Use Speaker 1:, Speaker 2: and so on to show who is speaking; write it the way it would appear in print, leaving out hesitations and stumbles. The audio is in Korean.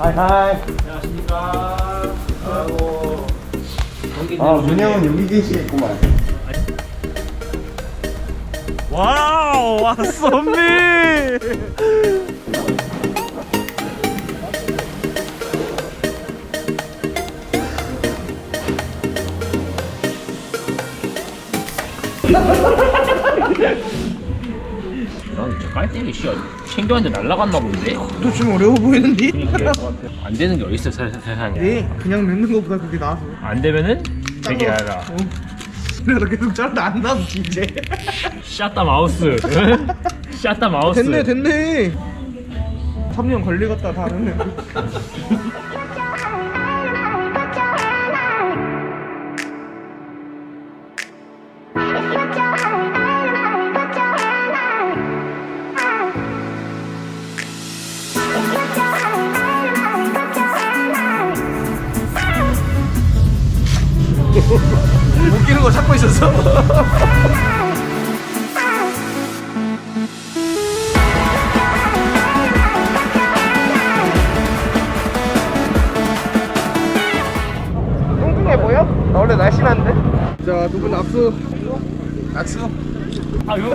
Speaker 1: 하이.
Speaker 2: 안녕하십니까. 아이고.
Speaker 1: 문형은 여기 계시겠구만.
Speaker 2: 와우, 왔어, 언니. 난저 깔때기 씨야 챙겨왔는데 날라갔나 본데?
Speaker 1: 너 좀 어려워 보이는데?
Speaker 2: 그러니까 안 되는 게 어딨어 세상에.
Speaker 1: 네, 그냥 넣는 것보다 그게 나아서.
Speaker 2: 안 되면은 되게 알아.
Speaker 1: 그래도 계속 잘라 안 나오지 이제.
Speaker 2: 샷다 마우스. 샷다 마우스.
Speaker 1: 됐네. 3년 걸리겠다 다 하는. 웃기는 거 찾고 있었어. 뚱뚱해 보여? 나 원래 날씬한데? 자, 두 분 압수.
Speaker 2: 아, 이거 아이고.